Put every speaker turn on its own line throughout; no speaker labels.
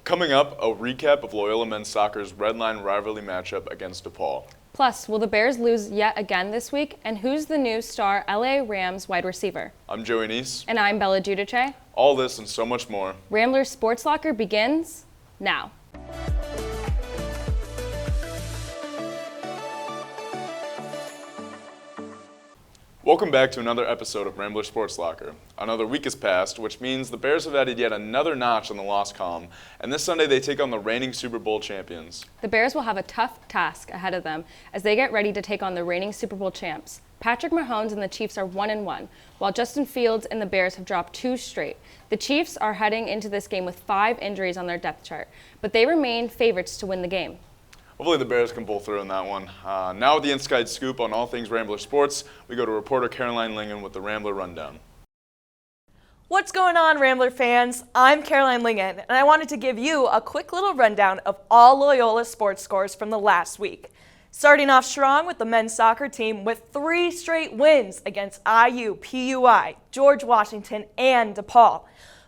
Coming up, a recap of Loyola men's soccer's Redline Rivalry matchup against DePaul.
Plus, will the Bears lose yet again this week? And who's the new star LA Rams wide receiver?
I'm Joey Knese.
And I'm Bella Giudice.
All this and so much more.
Rambler Sports Locker begins now.
Welcome back to another episode of Rambler Sports Locker. Another week has passed, which means the Bears have added yet another notch on the loss column, and this Sunday they take on the reigning Super Bowl champions.
The Bears will have a tough task ahead of them as they get ready to take on the reigning Super Bowl champs. Patrick Mahomes and the Chiefs are 1-1, while Justin Fields and the Bears have dropped 2 straight. The Chiefs are heading into this game with 5 injuries on their depth chart, but they remain favorites to win the game.
Hopefully the Bears can pull through in that one. Now with the inside scoop on all things Rambler Sports, we go to reporter Caroline Lyngen with the Rambler Rundown.
What's going on, Rambler fans? I'm Caroline Lyngen, and I wanted to give you a quick little rundown of all Loyola sports scores from the last week. Starting off strong with the men's soccer team with 3 straight wins against IU, PUI, George Washington, and DePaul.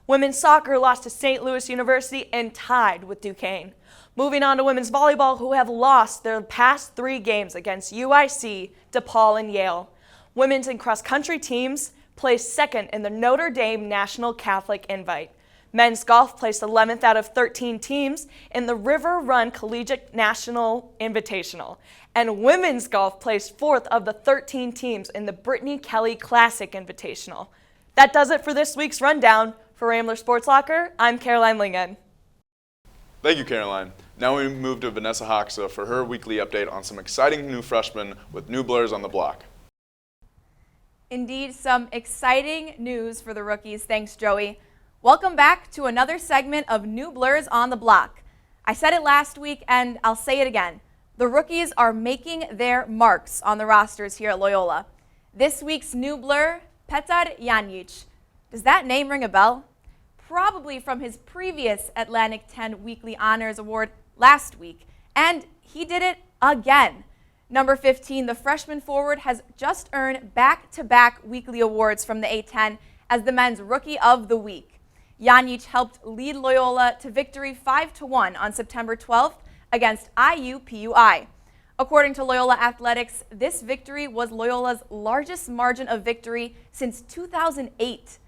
Women's soccer lost to St. Louis University and tied with Duquesne. Moving on to women's volleyball, who have lost their past 3 games against UIC, DePaul, and Yale. Women's and cross-country teams placed second in the Notre Dame National Catholic Invite. Men's golf placed 11th out of 13 teams in the River Run Collegiate National Invitational. And women's golf placed 4th of the 13 teams in the Brittany Kelly Classic Invitational. That does it for this week's rundown. For Rambler Sports Locker, I'm Caroline Lyngen.
Thank you, Caroline. Now we move to Vanessa Hoxha for her weekly update on some exciting new freshmen with new blurs on the block.
Indeed, some exciting news for the rookies. Thanks, Joey. Welcome back to another segment of New Blurs on the Block. I said it last week, and I'll say it again. The rookies are making their marks on the rosters here at Loyola. This week's new blur, Petar Janjic. Does that name ring a bell? Probably from his previous Atlantic 10 Weekly Honors Award last week, and he did it again. Number 15, the freshman forward, has just earned back-to-back weekly awards from the A10 as the men's Rookie of the Week. Janjic helped lead Loyola to victory 5-1 on September 12th against IU-PUI. According to Loyola Athletics, this victory was Loyola's largest margin of victory since 2008.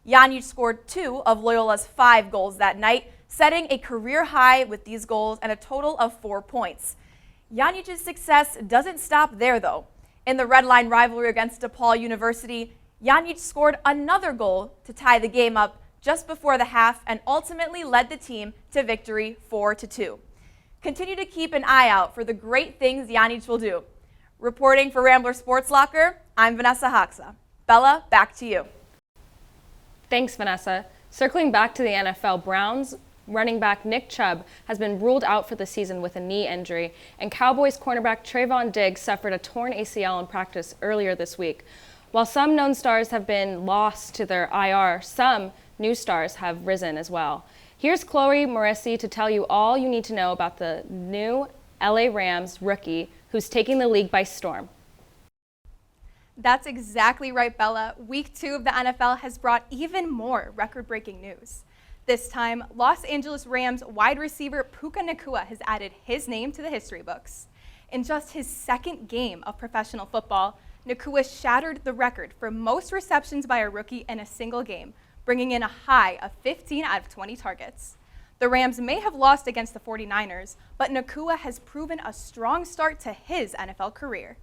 Janjic scored 2 of Loyola's 5 goals that night, setting a career high with these goals and a total of 4 points. Janjic's success doesn't stop there, though. In the Redline Rivalry against DePaul University, Janjic scored another goal to tie the game up just before the half and ultimately led the team to victory 4-2. Continue to keep an eye out for the great things Janjic will do. Reporting for Rambler Sports Locker, I'm Vanessa Hoxha. Bella, back to you.
Thanks, Vanessa. Circling back to the NFL, Browns running back Nick Chubb has been ruled out for the season with a knee injury, and Cowboys cornerback Trayvon Diggs suffered a torn ACL in practice earlier this week. While some known stars have been lost to their IR, some new stars have risen as well. Here's Chloe Morrissey to tell you all you need to know about the new LA Rams rookie who's taking the league by storm.
That's exactly right, Bella. Week 2 of the NFL has brought even more record-breaking news. This time, Los Angeles Rams wide receiver Puka Nacua has added his name to the history books. In just his 2nd game of professional football, Nacua shattered the record for most receptions by a rookie in a single game, bringing in a high of 15 out of 20 targets. The Rams may have lost against the 49ers, but Nacua has proven a strong start to his NFL career.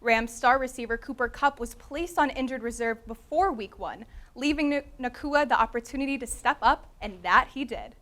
Rams star receiver Cooper Kupp was placed on injured reserve before Week 1, leaving Nacua the opportunity to step up, and that he did.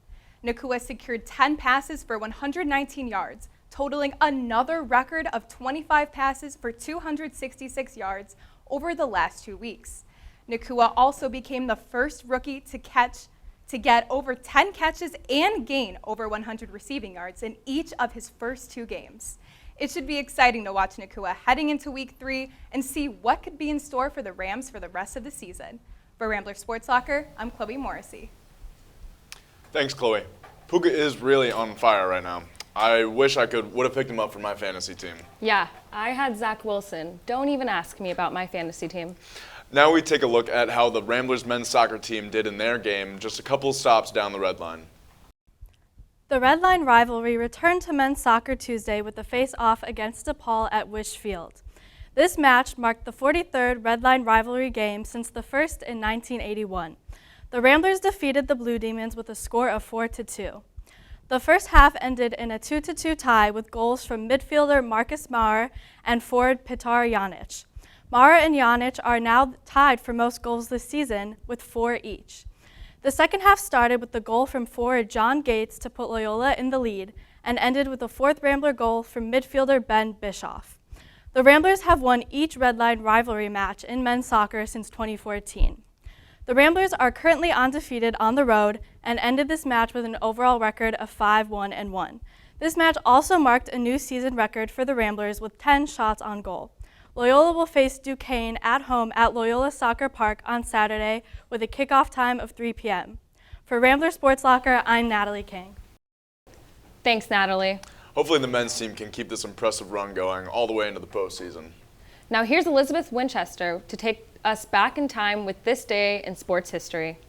Nacua secured 10 passes for 119 yards, totaling another record of 25 passes for 266 yards over the last 2 weeks. Nacua also became the first rookie to get over 10 catches and gain over 100 receiving yards in each of his first 2 games. It should be exciting to watch Nacua heading into Week 3 and see what could be in store for the Rams for the rest of the season. For Rambler Sports Locker, I'm Chloe Morrissey.
Thanks, Chloe. Puka is really on fire right now. I wish I would have picked him up for my fantasy team.
Yeah, I had Zach Wilson. Don't even ask me about my fantasy team.
Now we take a look at how the Ramblers men's soccer team did in their game just a couple stops down the red line.
The Redline Rivalry returned to men's soccer Tuesday with the face-off against DePaul at Wish Field. This match marked the 43rd Redline Rivalry game since the first in 1981. The Ramblers defeated the Blue Demons with a score of 4-2. The first half ended in a 2-2 tie with goals from midfielder Marcus Maurer and forward Petar Janic. Maurer and Janic are now tied for most goals this season with 4 each. The second half started with the goal from forward John Gates to put Loyola in the lead and ended with a fourth Rambler goal from midfielder Ben Bischoff. The Ramblers have won each Redline Rivalry match in men's soccer since 2014. The Ramblers are currently undefeated on the road and ended this match with an overall record of 5-1-1. This match also marked a new season record for the Ramblers with 10 shots on goal. Loyola will face Duquesne at home at Loyola Soccer Park on Saturday with a kickoff time of 3 p.m. For Rambler Sports Locker, I'm Natalie King.
Thanks, Natalie.
Hopefully the men's team can keep this impressive run going all the way into the postseason.
Now here's Elizabeth Winchester to take us back in time with this day in sports history.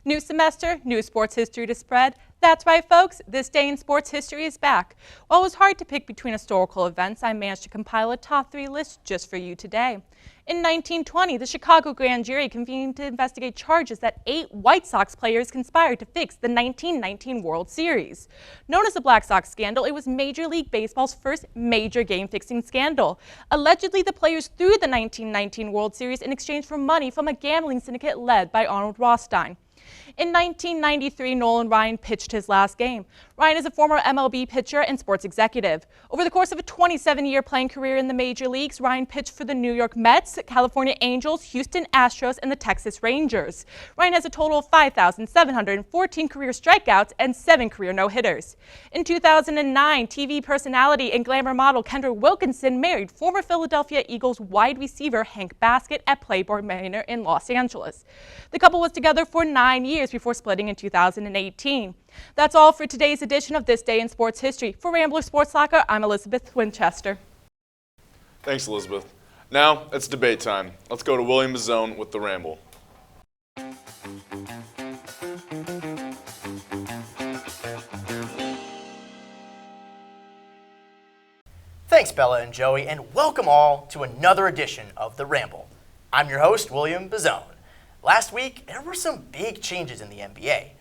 New semester, new sports history to spread. That's right, folks, this day in sports history is back. While it was hard to pick between historical events, I managed to compile a top 3 list just for you today. In 1920, the Chicago grand jury convened to investigate charges that 8 White Sox players conspired to fix the 1919 World Series. Known as the Black Sox scandal, it was Major League Baseball's first major game-fixing scandal. Allegedly, the players threw the 1919 World Series in exchange for money from a gambling syndicate led by Arnold Rothstein. In 1993, Nolan Ryan pitched his last game. Ryan is a former MLB pitcher and sports executive. Over the course of a 27-year playing career in the major leagues, Ryan pitched for the New York Mets, California Angels, Houston Astros, and the Texas Rangers. Ryan has a total of 5,714 career strikeouts and 7 career no-hitters. In 2009, TV personality and glamour model Kendra Wilkinson married former Philadelphia Eagles wide receiver Hank Baskett at Playboy Manor in Los Angeles. The couple was together for 9 years before splitting in 2018. That's all for today's edition of This Day in Sports History. For Rambler Sports Locker, I'm Elizabeth Winchester.
Thanks, Elizabeth. Now it's debate time. Let's go to William Bazzone with the Ramble.
Thanks, Bella and Joey, and welcome all to another edition of The Ramble. I'm your host, William Bazzone. Last week, there were some big changes in the NBA.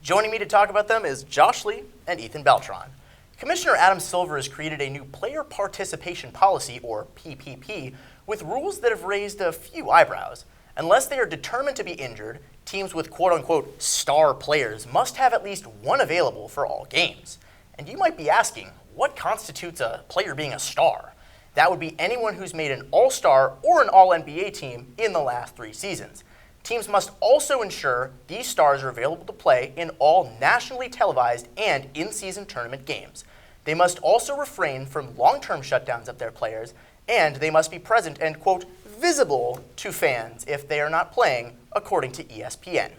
Joining me to talk about them is Josh Lee and Ethan Beltran. Commissioner Adam Silver has created a new player participation policy, or PPP, with rules that have raised a few eyebrows. Unless they are determined to be injured, teams with quote-unquote star players must have at least one available for all games. And you might be asking, what constitutes a player being a star? That would be anyone who's made an all-star or an all-NBA team in the last 3 seasons. Teams must also ensure these stars are available to play in all nationally televised and in-season tournament games. They must also refrain from long-term shutdowns of their players, and they must be present and, quote, visible to fans if they are not playing, according to ESPN.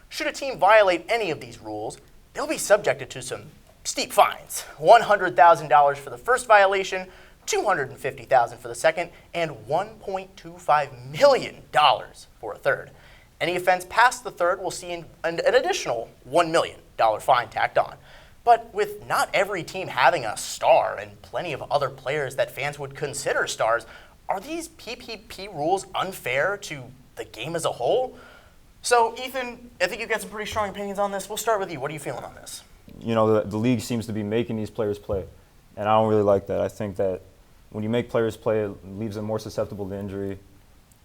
Should a team violate any of these rules, they'll be subjected to some steep fines. $100,000 for the first violation, $250,000 for the second, and $1.25 million for a third. Any offense past the third will see an additional $1 million fine tacked on. But with not every team having a star and plenty of other players that fans would consider stars, are these PPP rules unfair to the game as a whole? So, Ethan, I think you've got some pretty strong opinions on this. We'll start with you. What are you feeling on this?
You know, the league seems to be making these players play, and I don't really like that. I think that when you make players play, it leaves them more susceptible to injury,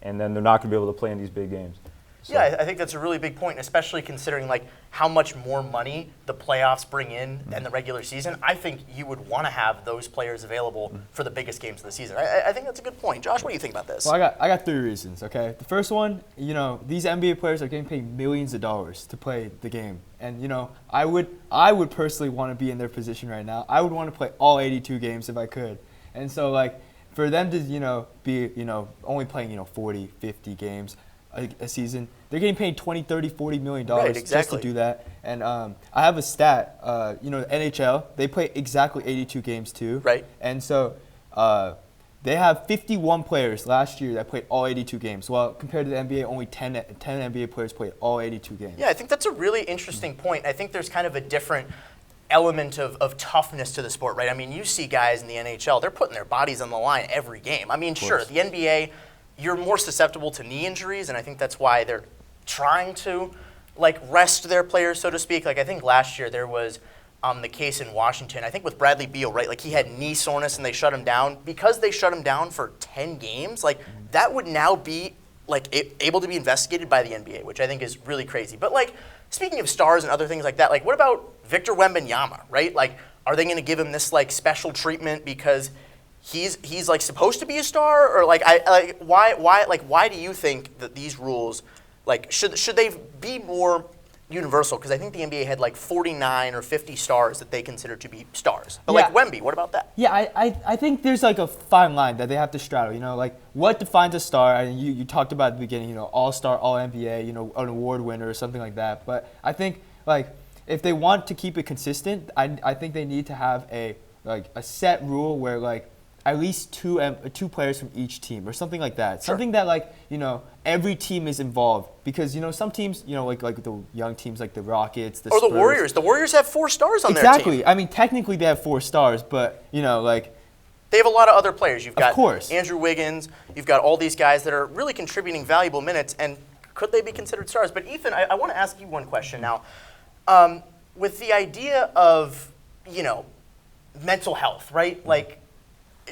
and then they're not going to be able to play in these big games. So.
Yeah, I think that's a really big point, especially considering like how much more money the playoffs bring in than the regular season. I think you would want to have those players available for the biggest games of the season. I think that's a good point. Josh, what do you think about this?
Well, I got 3 reasons, okay? The first one, you know, these NBA players are getting paid millions of dollars to play the game. And, you know, I would personally want to be in their position right now. I would want to play all 82 games if I could. And so, like, for them to, you know, be, you know, only playing, you know, 40, 50 games a season, they're getting paid $20, $30, $40 million just to do that. And I have a stat, you know, the NHL, they play exactly 82 games too.
Right.
And so they have 51 players last year that played all 82 games. Well, compared to the NBA, only 10 NBA players played all 82 games.
Yeah, I think that's a really interesting point. I think there's kind of a different element of toughness to the sport, right? I mean, you see guys in the NHL, they're putting their bodies on the line every game. I mean, sure, the NBA, you're more susceptible to knee injuries, and I think that's why they're trying to, like, rest their players, so to speak. Like, I think last year there was the case in Washington, I think with Bradley Beal, right? Like, he had knee soreness and they shut him down. Because they shut him down for 10 games, like, that would now be, like, able to be investigated by the NBA, which I think is really crazy. But, like, speaking of stars and other things like that, like, what about Victor Wembanyama, right? Like, are they going to give him this, like, special treatment because he's like supposed to be a star, or like why do you think that these rules, like, should they be more universal? Because I think the NBA had like 49 or 50 stars that they consider to be stars. But like Wemby, what about that?
Yeah, I think there's like a fine line that they have to straddle. You know, like what defines a star? And you talked about at the beginning, you know, all-star, all-NBA, you know, an award winner or something like that. But I think like if they want to keep it consistent, I think they need to have a set rule where like at least two players from each team or something like that. Sure. Something that, like, you know, every team is involved. Because, you know, some teams, you know, like the young teams like the Rockets, the Spurs.
Or the Warriors. The Warriors have 4 stars on their team.
Exactly. I mean, technically they have 4 stars, but, you know, like.
They have a lot of other players. You've got
of course.
Andrew Wiggins. You've got all these guys that are really contributing valuable minutes. And could they be considered stars? But, Ethan, I want to ask you one question now. With the idea of, you know, mental health, right? Like,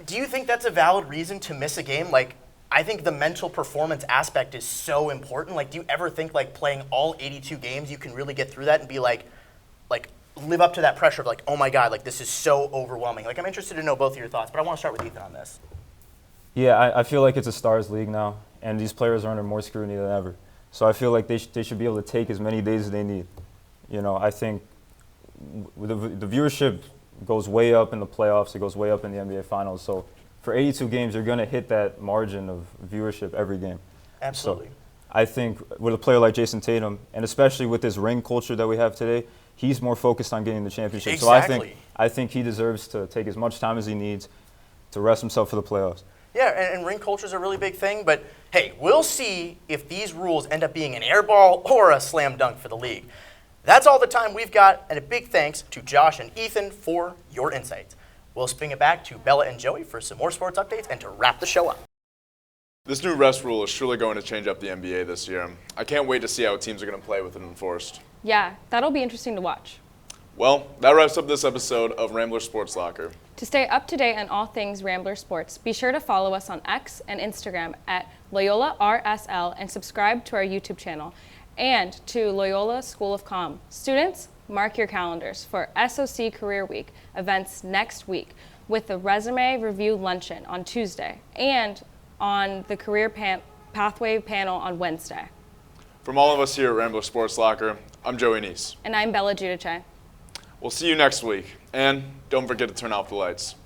do you think that's a valid reason to miss a game? Like, I think the mental performance aspect is so important. Like, do you ever think, like, playing all 82 games, you can really get through that and be like live up to that pressure of, like, oh my God, like, this is so overwhelming? Like, I'm interested to know both of your thoughts, but I want to start with Ethan on this.
Yeah, I feel like it's a stars league now, and these players are under more scrutiny than ever. So I feel like they should be able to take as many days as they need. You know, I think the viewership goes way up in the playoffs. It goes way up in the NBA Finals. So for 82 games, you're going to hit that margin of viewership every game.
Absolutely.
So I think with a player like Jason Tatum, and especially with this ring culture that we have today, he's more focused on getting the championship.
Exactly.
So I think he deserves to take as much time as he needs to rest himself for the playoffs.
Yeah, and ring culture is a really big thing. But, hey, we'll see if these rules end up being an air ball or a slam dunk for the league. That's all the time we've got, and a big thanks to Josh and Ethan for your insights. We'll swing it back to Bella and Joey for some more sports updates and to wrap the show up.
This new rest rule is surely going to change up the NBA this year. I can't wait to see how teams are going to play with it enforced.
Yeah, that'll be interesting to watch.
Well, that wraps up this episode of Rambler Sports Locker.
To stay up to date on all things Rambler Sports, be sure to follow us on X and Instagram at Loyola RSL and subscribe to our YouTube channel and to Loyola School of Comm. Students, mark your calendars for SOC Career Week events next week with the Resume Review Luncheon on Tuesday and on the Career Pathway panel on Wednesday.
From all of us here at Rambler Sports Locker, I'm Joey Knese.
And I'm Bella Giudice.
We'll see you next week. And don't forget to turn off the lights.